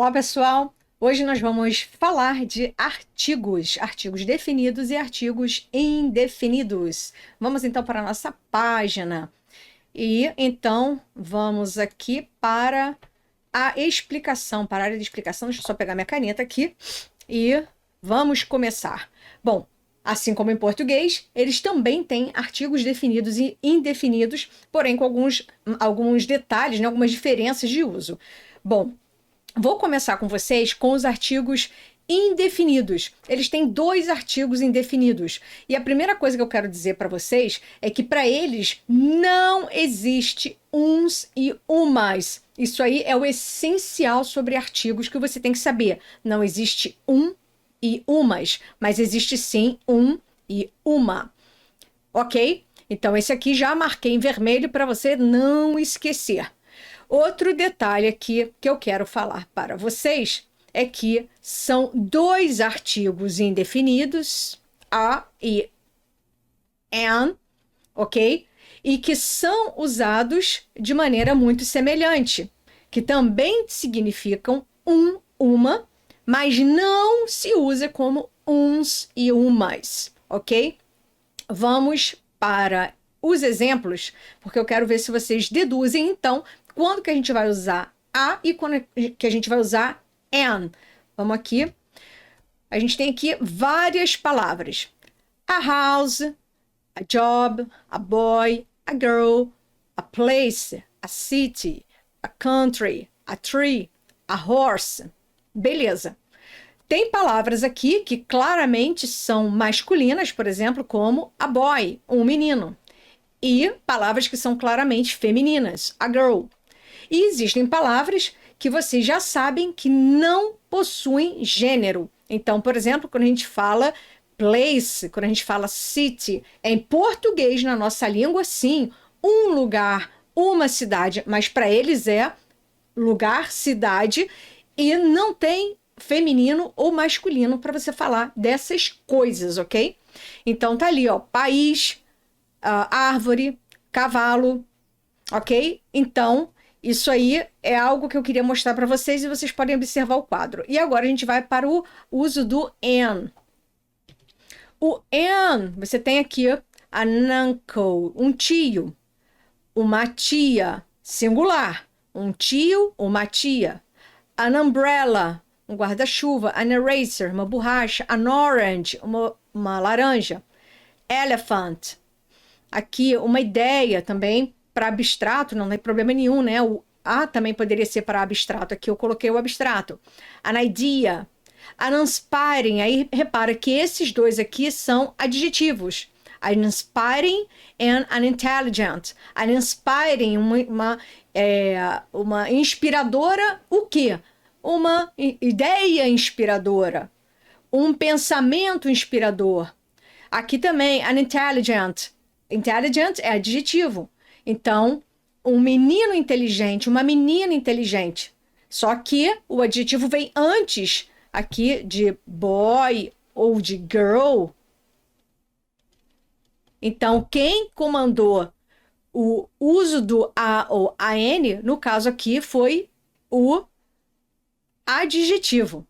Olá, pessoal! Hoje nós vamos falar de artigos, artigos definidos e artigos indefinidos. Vamos então para a nossa página. E então vamos aqui para a explicação, para a área de explicação. Deixa eu só pegar minha caneta aqui e vamos começar. Bom, assim como em português, eles também têm artigos definidos e indefinidos, porém com alguns detalhes, né, algumas diferenças de uso. Bom, vou começar com vocês com os artigos indefinidos. Eles têm 2 artigos indefinidos. E a primeira coisa que eu quero dizer para vocês é que para eles não existe uns e umas. Isso aí é o essencial sobre artigos que você tem que saber. Não existe um e umas, mas existe sim um e uma. Ok? Então esse aqui já marquei em vermelho para você não esquecer. Outro detalhe aqui que eu quero falar para vocês é que são 2 artigos indefinidos, a e an, ok? E que são usados de maneira muito semelhante, que também significam um, uma, mas não se usa como uns e umas, ok? Vamos para os exemplos, porque eu quero ver se vocês deduzem, então, quando que a gente vai usar a e quando que a gente vai usar an. Vamos aqui. A gente tem aqui várias palavras. A house, a job, a boy, a girl, a place, a city, a country, a tree, a horse. Beleza. Tem palavras aqui que claramente são masculinas, por exemplo, como a boy, um menino. E palavras que são claramente femininas, a girl. E existem palavras que vocês já sabem que não possuem gênero. Então, por exemplo, quando a gente fala place, quando a gente fala city, em português, na nossa língua, sim, um lugar, uma cidade, mas para eles é lugar, cidade, e não tem feminino ou masculino para você falar dessas coisas, ok? Então tá ali, ó, país, árvore, cavalo, ok? Então, isso aí é algo que eu queria mostrar para vocês e vocês podem observar o quadro. E agora a gente vai para o uso do an. O an, você tem aqui an uncle, um tio, uma tia, singular, um tio, uma tia. An umbrella, um guarda-chuva. An eraser, uma borracha. An orange, uma laranja. Elephant, aqui uma ideia também para abstrato, não tem problema nenhum, né? O A também poderia ser para abstrato, aqui eu coloquei o abstrato. An idea, an inspiring, aí repara que esses 2 aqui são adjetivos. An inspiring and an intelligent. An inspiring, uma inspiradora, o quê? Uma ideia inspiradora, um pensamento inspirador. Aqui também, an intelligent. Intelligent é adjetivo. Então, um menino inteligente, uma menina inteligente. Só que o adjetivo vem antes aqui de boy ou de girl. Então, quem comandou o uso do a ou an, no caso aqui, foi o adjetivo.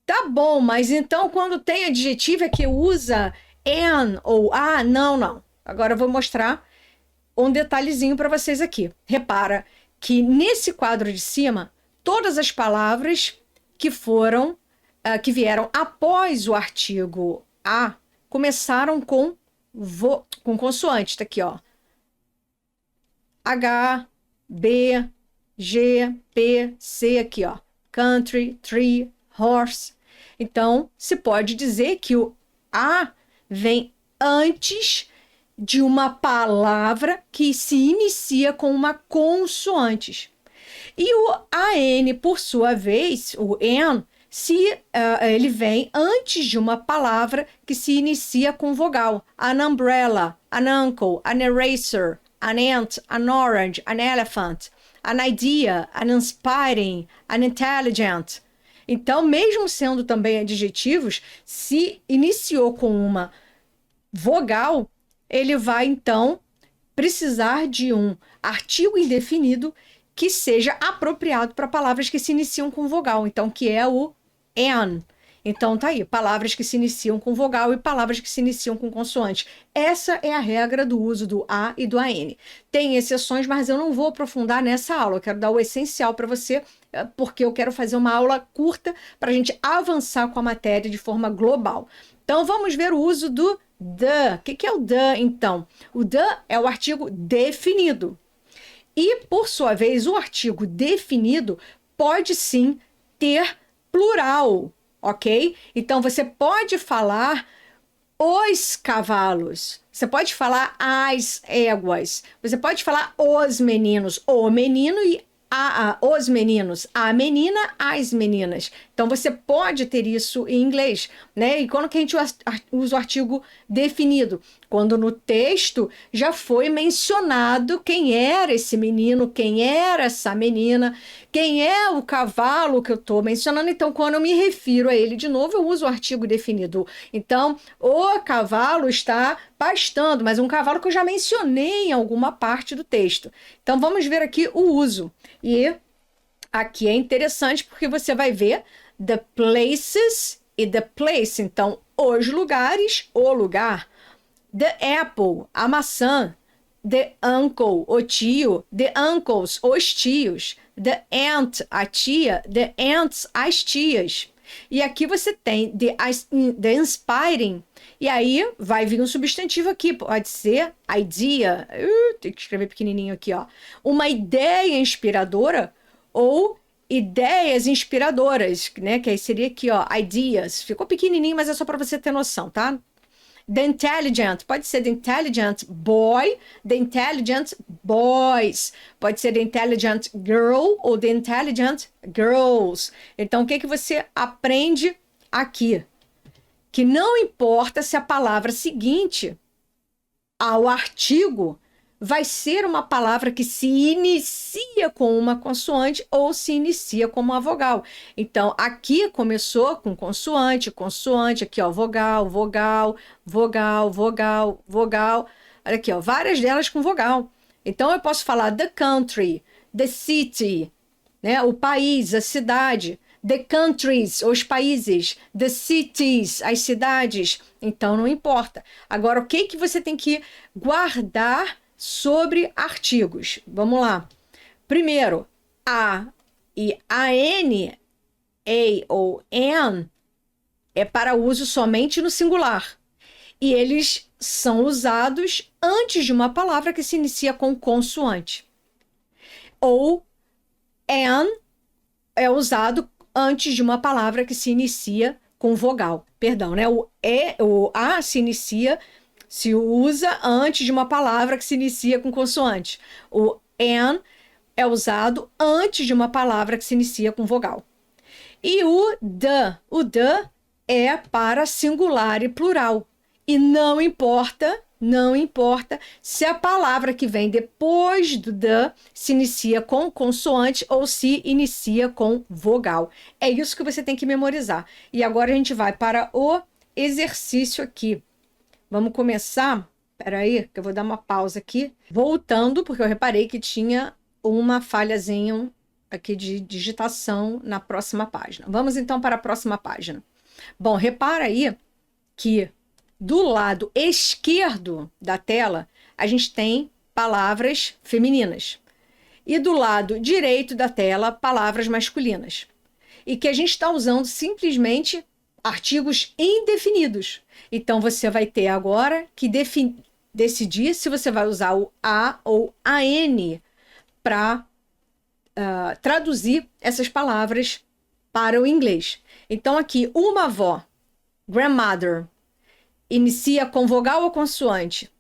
Tá bom, mas então quando tem adjetivo é que usa an ou a? Não, não. Agora eu vou mostrar um detalhezinho para vocês aqui. Repara que nesse quadro de cima, todas as palavras que que vieram após o artigo a, começaram com consoante. Tá aqui, ó. H, B, G, P, C, aqui, ó. Country, tree, horse. Então, se pode dizer que o a vem antes de uma palavra que se inicia com uma consoante. E o an, por sua vez, o an, ele vem antes de uma palavra que se inicia com vogal. An umbrella, an uncle, an eraser, an ant, an orange, an elephant, an idea, an inspiring, an intelligent. Então, mesmo sendo também adjetivos, se iniciou com uma vogal, ele vai, então, precisar de um artigo indefinido que seja apropriado para palavras que se iniciam com vogal, então que é o an. Então tá aí, palavras que se iniciam com vogal e palavras que se iniciam com consoante. Essa é a regra do uso do a e do an. Tem exceções, mas eu não vou aprofundar nessa aula. Eu quero dar o essencial para você, porque eu quero fazer uma aula curta para a gente avançar com a matéria de forma global. Então vamos ver o uso do the. O que é o the, então? O the é o artigo definido. E, por sua vez, o artigo definido pode sim ter plural, ok? Então, você pode falar os cavalos, você pode falar as éguas, você pode falar os meninos, o menino e os meninos, a menina, as meninas. Então, você pode ter isso em inglês, né? E quando que a gente usa o artigo definido? Quando no texto já foi mencionado quem era esse menino, quem era essa menina, quem é o cavalo que eu estou mencionando. Então, quando eu me refiro a ele de novo, eu uso o artigo definido. Então, o cavalo está pastando, mas um cavalo que eu já mencionei em alguma parte do texto. Então, vamos ver aqui o uso. E aqui é interessante porque você vai ver the places e the place. Então, os lugares, o lugar. The apple, a maçã. The uncle, o tio. The uncles, os tios. The aunt, a tia. The aunts, as tias. E aqui você tem the inspiring. E aí vai vir um substantivo aqui. Pode ser idea. Tem que escrever pequenininho aqui, ó. Uma ideia inspiradora ou ideias inspiradoras, né? Que aí seria aqui, ó, ideas. Ficou pequenininho, mas é só para você ter noção, tá? The intelligent, pode ser the intelligent boy, the intelligent boys, pode ser the intelligent girl ou the intelligent girls. Então, o que que você aprende aqui? Que não importa se a palavra seguinte ao artigo vai ser uma palavra que se inicia com uma consoante ou se inicia com uma vogal. Então, aqui começou com consoante, consoante, aqui, ó, vogal, vogal, vogal, vogal, vogal. Olha aqui, ó, várias delas com vogal. Então, eu posso falar the country, the city, né, o país, a cidade, the countries, os países, the cities, as cidades. Então, não importa. Agora, o que que você tem que guardar sobre artigos? Vamos lá. Primeiro, a e an, a ou an, é para uso somente no singular. E eles são usados antes de uma palavra que se inicia com consoante. Ou an é usado antes de uma palavra que se inicia com vogal. Perdão, né? O a se usa antes de uma palavra que se inicia com consoante. O an é usado antes de uma palavra que se inicia com vogal. E o the é para singular e plural. E não importa se a palavra que vem depois do the se inicia com consoante ou se inicia com vogal. É isso que você tem que memorizar. E agora a gente vai para o exercício aqui. Vamos começar. Espera aí, que eu vou dar uma pausa aqui. Voltando, porque eu reparei que tinha uma falhazinha aqui de digitação na próxima página. Vamos então para a próxima página. Bom, repara aí que do lado esquerdo da tela, a gente tem palavras femininas. E do lado direito da tela, palavras masculinas. E que a gente está usando simplesmente artigos indefinidos. Então, você vai ter agora que decidir se você vai usar o a ou a n para traduzir essas palavras para o inglês. Então, aqui, uma avó, grandmother, inicia com vogal ou consoante?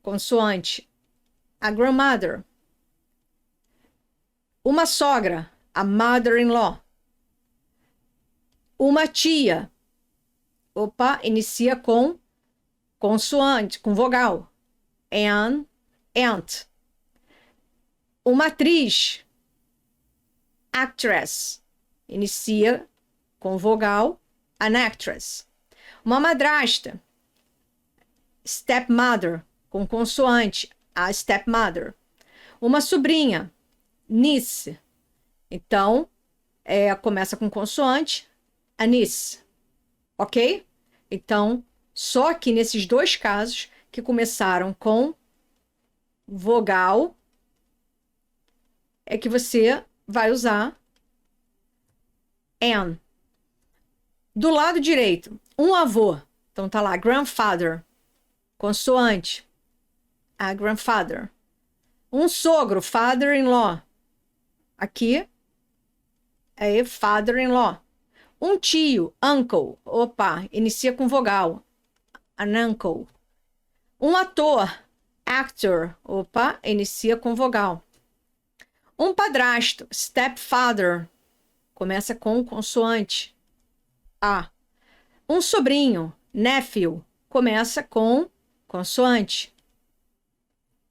Consoante. A grandmother. Uma sogra, a mother-in-law. Uma tia, inicia com consoante, com vogal. An, aunt. Uma atriz, actress, inicia com vogal, an actress. Uma madrasta, stepmother, com consoante, a stepmother. Uma sobrinha, niece. Então, começa com consoante, anis, ok? Então, só que nesses dois casos que começaram com vogal é que você vai usar an. Do lado direito, um avô. Então tá lá, grandfather, consoante, a grandfather. Um sogro, father-in-law. Aqui é father-in-law. Um tio, uncle. Opa, inicia com vogal. An uncle. Um ator, actor. Opa, inicia com vogal. Um padrasto, stepfather. Começa com consoante. A. Um sobrinho, nephew. Começa com consoante.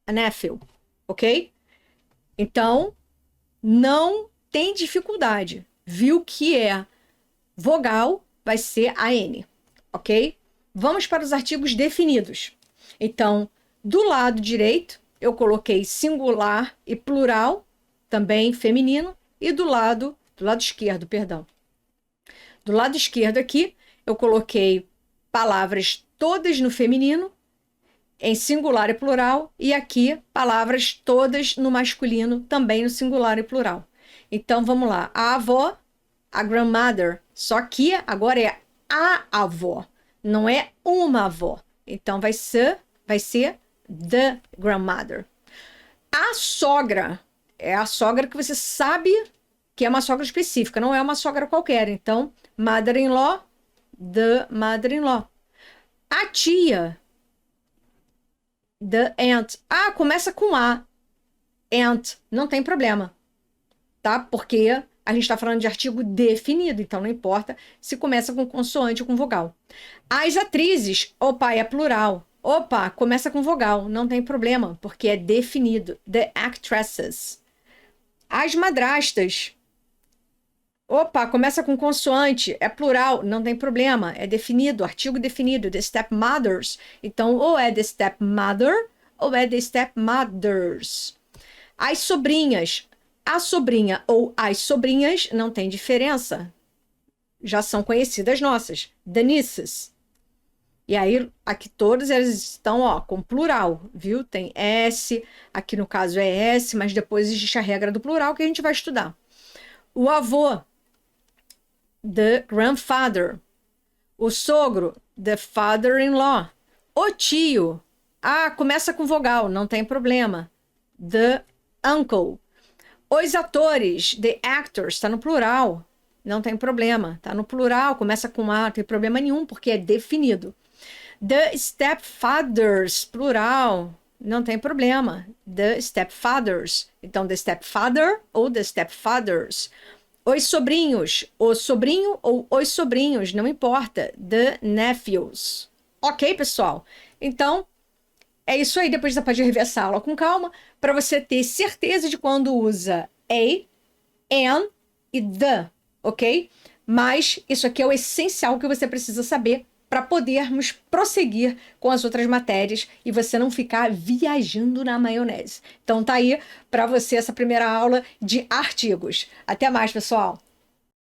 A nephew. Ok? Então, não tem dificuldade. Viu que é vogal, vai ser a N, ok? Vamos para os artigos definidos. Então, do lado direito, eu coloquei singular e plural, também feminino, e do lado esquerdo, perdão. Do lado esquerdo aqui, eu coloquei palavras todas no feminino, em singular e plural, e aqui palavras todas no masculino, também no singular e plural. Então, vamos lá. A avó, a grandmother, só que agora é a avó, não é uma avó. Então, vai ser the grandmother. A sogra é a sogra que você sabe que é uma sogra específica, não é uma sogra qualquer. Então, mother-in-law, the mother-in-law. A tia, the aunt. Ah, começa com A. Aunt, não tem problema, tá? Porque a gente está falando de artigo definido, então não importa se começa com consoante ou com vogal. As atrizes, opa, é plural. Opa, começa com vogal, não tem problema, porque é definido. The actresses. As madrastas, opa, começa com consoante, é plural, não tem problema, é definido, artigo definido. The stepmothers, então ou é the stepmother ou é the stepmothers. As sobrinhas, a sobrinha ou as sobrinhas não tem diferença, já são conhecidas nossas, the nieces. E aí, aqui todas elas estão, ó, com plural, viu? Tem S, aqui no caso é S, mas depois existe a regra do plural que a gente vai estudar. O avô, the grandfather. O sogro, the father-in-law. O tio, começa com vogal, não tem problema. The uncle. Os atores, the actors, está no plural, não tem problema. Está no plural, começa com A, não tem problema nenhum, porque é definido. The stepfathers, plural, não tem problema. The stepfathers. Então, the stepfather ou the stepfathers. Os sobrinhos, o sobrinho ou os sobrinhos, não importa. The nephews. Ok, pessoal? Então, é isso aí. Depois você pode rever essa aula com calma para você ter certeza de quando usa a, an e the, ok? Mas isso aqui é o essencial que você precisa saber para podermos prosseguir com as outras matérias e você não ficar viajando na maionese. Então tá aí para você essa primeira aula de artigos. Até mais, pessoal!